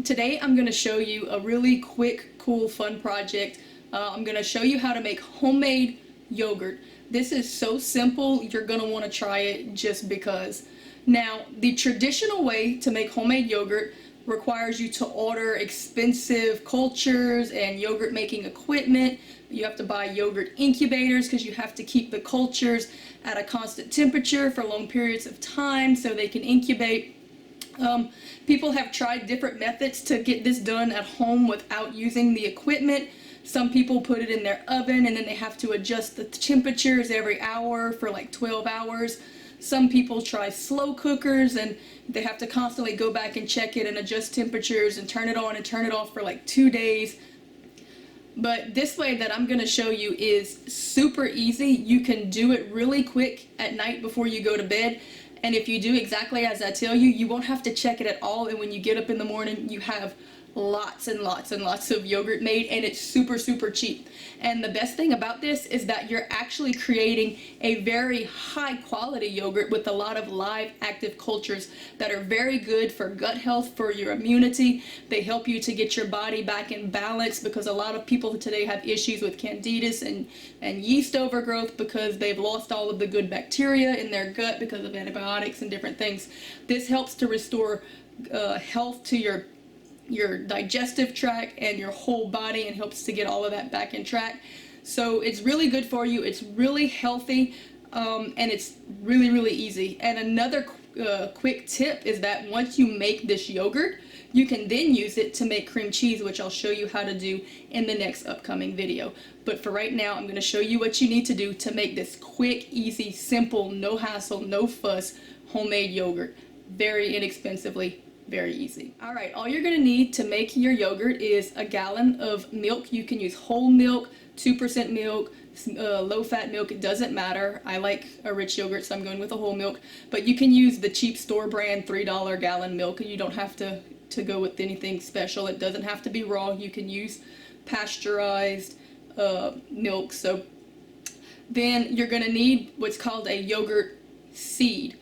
Today I'm going to show you a really quick, cool, fun project. I'm going to show you how to make homemade yogurt. This is so simple, you're going to want to try it just because. Now, the traditional way to make homemade yogurt requires you to order expensive cultures and yogurt making equipment. You have to buy yogurt incubators because you have to keep the cultures at a constant temperature for long periods of time so they can incubate. People have tried different methods to get this done at home without using the equipment. Some people put it in their oven and then they have to adjust the temperatures every hour for like 12 hours. Some people try slow cookers and they have to constantly go back and check it and adjust temperatures and turn it on and turn it off for like 2 days. But this way that I'm going to show you is super easy. You can do it really quick at night before you go to bed. And if you do exactly as I tell you, you won't have to check it at all. And when you get up in the morning, you have lots and lots and lots of yogurt made, and it's super, super cheap. And the best thing about this is that you're actually creating a very high quality yogurt with a lot of live active cultures that are very good for gut health, for your immunity. They help you to get your body back in balance because a lot of people today have issues with candidus and yeast overgrowth because they've lost all of the good bacteria in their gut because of antibiotics and different things. This helps to restore health to your digestive tract and your whole body and helps to get all of that back in track. So it's really good for you, it's really healthy, and it's really, really easy. And another quick tip is that once you make this yogurt, you can then use it to make cream cheese, which I'll show you how to do in the next upcoming video. But for right now, I'm going to show you what you need to do to make this quick, easy, simple, no hassle, no fuss homemade yogurt very inexpensively. Very easy. Alright, all you're going to need to make your yogurt is a gallon of milk. You can use whole milk, 2% milk, low-fat milk, it doesn't matter. I like a rich yogurt, so I'm going with a whole milk. But you can use the cheap store brand $3 gallon milk. You don't have to go with anything special. It doesn't have to be raw. You can use pasteurized milk. So then you're going to need what's called a yogurt seed.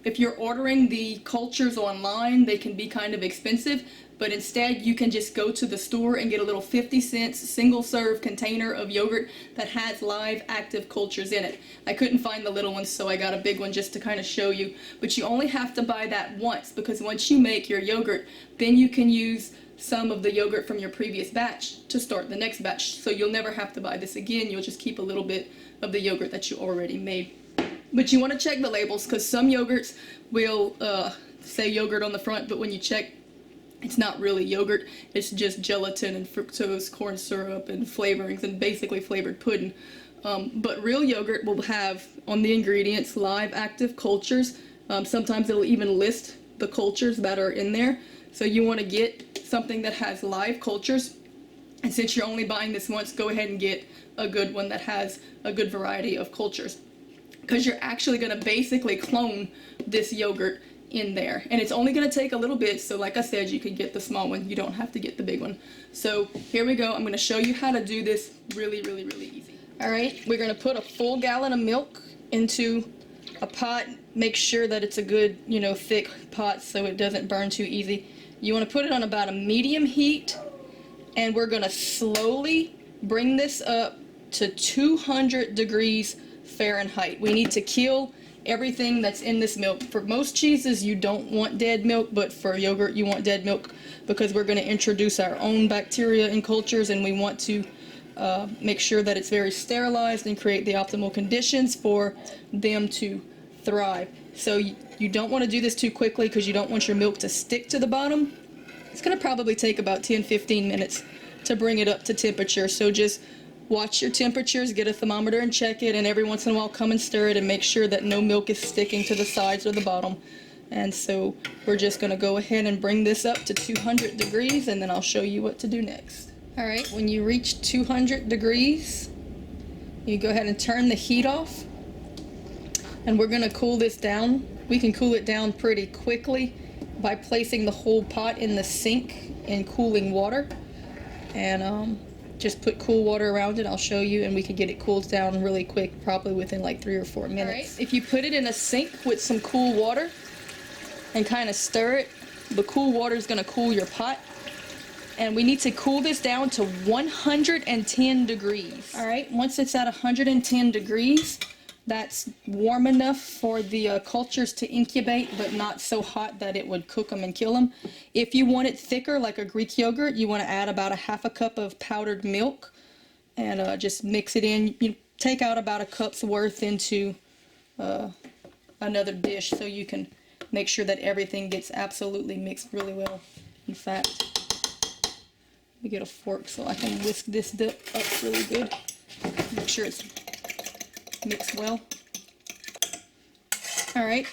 If you're ordering the cultures online, they can be kind of expensive, but instead you can just go to the store and get a little 50-cent single-serve container of yogurt that has live active cultures in it. I couldn't find the little ones, so I got a big one just to kind of show you. But you only have to buy that once, because once you make your yogurt, then you can use some of the yogurt from your previous batch to start the next batch. So you'll never have to buy this again. You'll just keep a little bit of the yogurt that you already made. But you want to check the labels because some yogurts will say yogurt on the front, but when you check, it's not really yogurt. It's just gelatin and fructose, corn syrup, and flavorings, and basically flavored pudding. But real yogurt will have on the ingredients live active cultures. Sometimes it'll even list the cultures that are in there. So you want to get something that has live cultures. And since you're only buying this once, go ahead and get a good one that has a good variety of cultures, because you're actually going to basically clone this yogurt in there. And it's only going to take a little bit, so like I said, you can get the small one. You don't have to get the big one. So here we go. I'm going to show you how to do this really, really, really easy. Alright, we're going to put a full gallon of milk into a pot. Make sure that it's a good, thick pot so it doesn't burn too easy. You want to put it on about a medium heat, and we're going to slowly bring this up to 200 degrees Fahrenheit. We need to kill everything that's in this milk. For most cheeses you don't want dead milk, but for yogurt you want dead milk because we're going to introduce our own bacteria in cultures, and we want to make sure that it's very sterilized and create the optimal conditions for them to thrive. So you don't want to do this too quickly because you don't want your milk to stick to the bottom. It's going to probably take about 10-15 minutes to bring it up to temperature, so just watch your temperatures, get a thermometer and check it, and every once in a while come and stir it and make sure that no milk is sticking to the sides or the bottom. And so we're just going to go ahead and bring this up to 200 degrees, and then I'll show you what to do next. Alright, when you reach 200 degrees, you go ahead and turn the heat off, and we're going to cool this down. We can cool it down pretty quickly by placing the whole pot in the sink in cooling water. And just put cool water around it. I'll show you, and we can get it cooled down really quick, probably within like 3 or 4 minutes. Right. If you put it in a sink with some cool water and kind of stir it, The cool water is going to cool your pot. And we need to cool this down to 110 degrees. All right, once it's at 110 degrees, that's warm enough for the cultures to incubate, but not so hot that it would cook them and kill them. If you want it thicker, like a Greek yogurt, you want to add about a half a cup of powdered milk and just mix it in. You take out about a cup's worth into another dish so you can make sure that everything gets absolutely mixed really well. In fact, let me get a fork so I can whisk this up really good. Make sure it's mixed well. All right.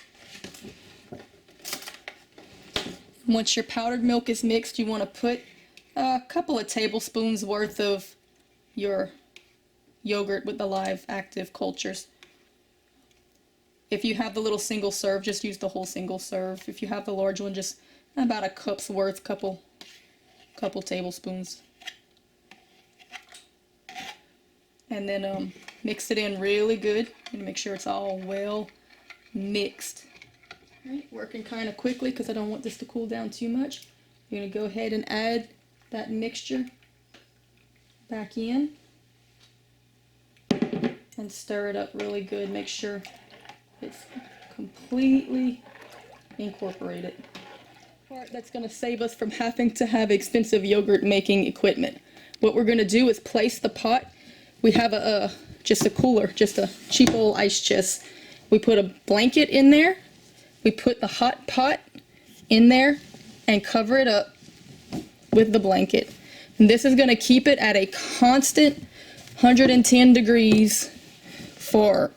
Once your powdered milk is mixed, you want to put a couple of tablespoons worth of your yogurt with the live active cultures. If you have the little single serve, just use the whole single serve. If you have the large one, just about a cup's worth, couple tablespoons. And then mix it in really good and make sure it's all well mixed. All right, working kind of quickly because I don't want this to cool down too much. You're going to go ahead and add that mixture back in and stir it up really good. Make sure it's completely incorporated. Part that's going to save us from having to have expensive yogurt making equipment. What we're going to do is place the pot. We have just a cooler, just a cheap old ice chest. We put a blanket in there. We put the hot pot in there and cover it up with the blanket. And this is going to keep it at a constant 110 degrees for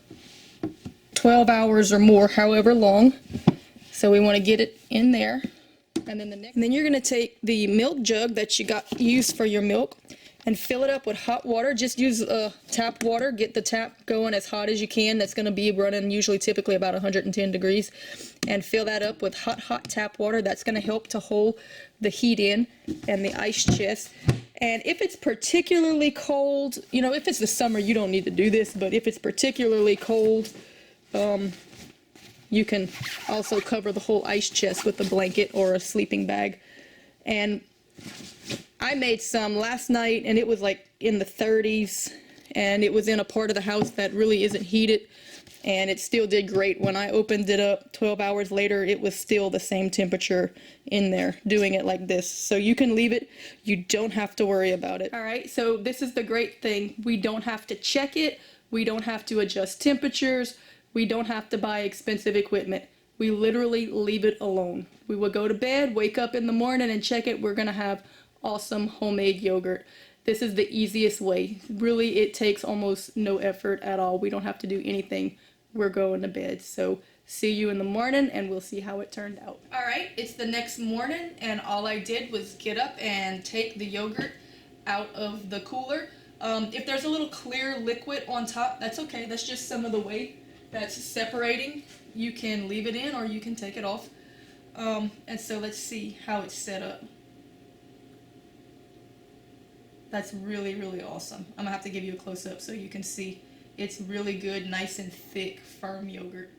12 hours or more, however long. So we want to get it in there. And then you're going to take the milk jug that you used for your milk and fill it up with hot water. Just use tap water. Get the tap going as hot as you can. That's going to be running typically about 110 degrees. And fill that up with hot tap water. That's going to help to hold the heat in and the ice chest. And if it's particularly cold, if it's the summer, you don't need to do this. But if it's particularly cold, you can also cover the whole ice chest with a blanket or a sleeping bag. And I made some last night and it was like in the 30s and it was in a part of the house that really isn't heated and it still did great. When I opened it up 12 hours later, it was still the same temperature in there doing it like this. So you can leave it. You don't have to worry about it. All right, so this is the great thing. We don't have to check it. We don't have to adjust temperatures. We don't have to buy expensive equipment. We literally leave it alone. We will go to bed, wake up in the morning and check it. We're gonna have awesome homemade yogurt. This is the easiest way. Really, it takes almost no effort at all. We don't have to do anything. We're going to bed. So see you in the morning and we'll see how it turned out. All right, it's the next morning and all I did was get up and take the yogurt out of the cooler. If there's a little clear liquid on top, that's okay. That's just some of the whey that's separating. You can leave it in or you can take it off. And so let's see how it's set up. That's really, really awesome. I'm gonna have to give you a close-up so you can see. It's really good, nice and thick, firm yogurt.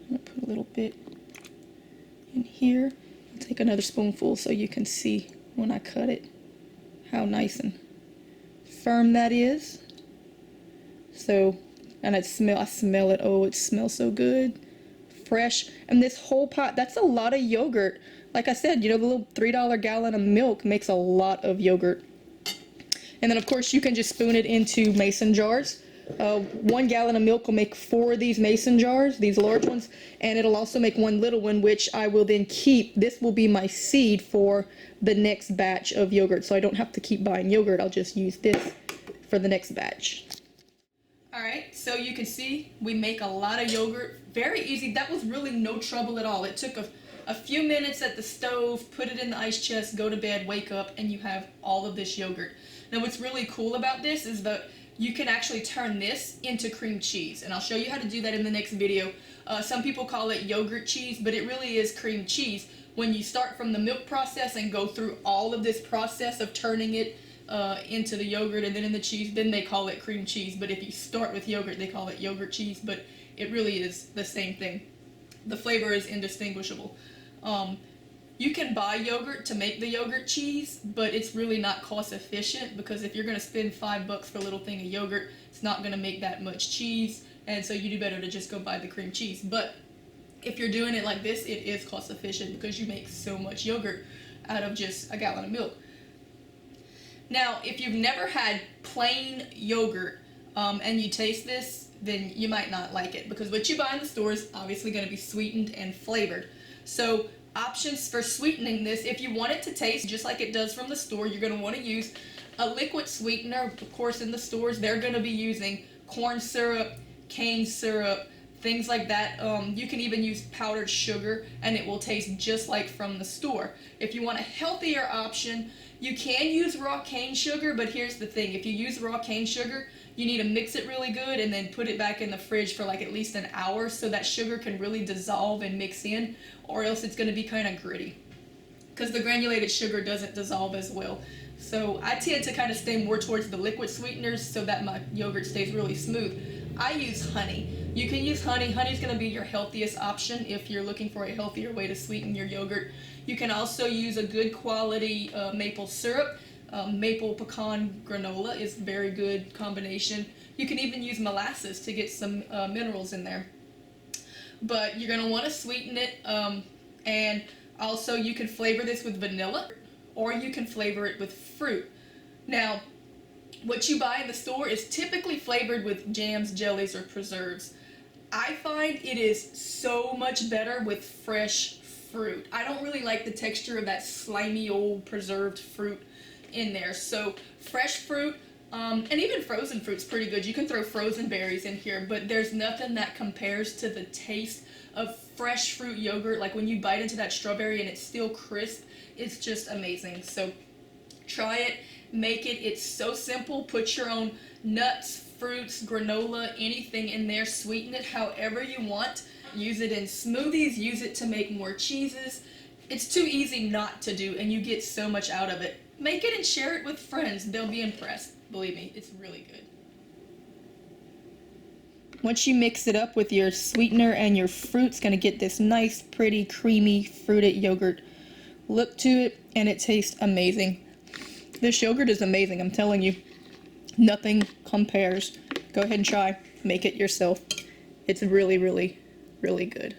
I'm gonna put a little bit in here. I'll take another spoonful so you can see when I cut it how nice and firm that is. So, and I smell it. Oh, it smells so good. Fresh. And this whole pot, that's a lot of yogurt. Like I said, the little $3 gallon of milk makes a lot of yogurt. And then of course you can just spoon it into mason jars. 1 gallon of milk will make 4 of these mason jars, these large ones, and it'll also make 1 little one, which I will then keep. This will be my seed for the next batch of yogurt, so I don't have to keep buying yogurt. I'll just use this for the next batch. Alright, so you can see we make a lot of yogurt. Very easy. That was really no trouble at all. It took a few minutes at the stove, put it in the ice chest, go to bed, wake up, and you have all of this yogurt. Now what's really cool about this is that you can actually turn this into cream cheese, and I'll show you how to do that in the next video. Some people call it yogurt cheese, but it really is cream cheese. When you start from the milk process and go through all of this process of turning it into the yogurt and then in the cheese, then they call it cream cheese. But if you start with yogurt, they call it yogurt cheese. But It really is the same thing. The flavor is indistinguishable. You can buy yogurt to make the yogurt cheese, but it's really not cost efficient, because if you're going to spend $5 for a little thing of yogurt, it's not going to make that much cheese, and so you do better to just go buy the cream cheese. But if you're doing it like this, it is cost efficient because you make so much yogurt out of just a gallon of milk. Now, if you've never had plain yogurt and you taste this, then you might not like it, because what you buy in the store is obviously going to be sweetened and flavored. So options for sweetening this: if you want it to taste just like it does from the store, you're going to want to use a liquid sweetener. Of course, in the stores, they're going to be using corn syrup, cane syrup, things like that. You can even use powdered sugar, and it will taste just like from the store. If you want a healthier option, you can use raw cane sugar, but here's the thing: if you use raw cane sugar, you need to mix it really good and then put it back in the fridge for like at least an hour so that sugar can really dissolve and mix in, or else it's going to be kind of gritty, because the granulated sugar doesn't dissolve as well. So I tend to kind of stay more towards the liquid sweeteners so that my yogurt stays really smooth. I use honey. You can use honey. Honey's going to be your healthiest option if you're looking for a healthier way to sweeten your yogurt. You can also use a good quality maple syrup. Maple pecan granola is a very good combination. You can even use molasses to get some minerals in there. But you're going to want to sweeten it, and also you can flavor this with vanilla, or you can flavor it with fruit. Now, what you buy in the store is typically flavored with jams, jellies, or preserves. I find it is so much better with fresh fruit. I don't really like the texture of that slimy old preserved fruit in there. So fresh fruit, and even frozen fruit's pretty good. You can throw frozen berries in here, but there's nothing that compares to the taste of fresh fruit yogurt. Like when you bite into that strawberry and it's still crisp, it's just amazing. So try it, make it. It's so simple. Put your own nuts, fruits, granola, anything in there. Sweeten it however you want. Use it in smoothies, use it to make more cheeses. It's too easy not to do, and you get so much out of it. Make it and share it with friends. They'll be impressed. Believe me, it's really good. Once you mix it up with your sweetener and your fruit, it's going to get this nice, pretty, creamy, fruited yogurt look to it, and it tastes amazing. This yogurt is amazing, I'm telling you. Nothing compares. Go ahead and try. Make it yourself. It's really, really, really good.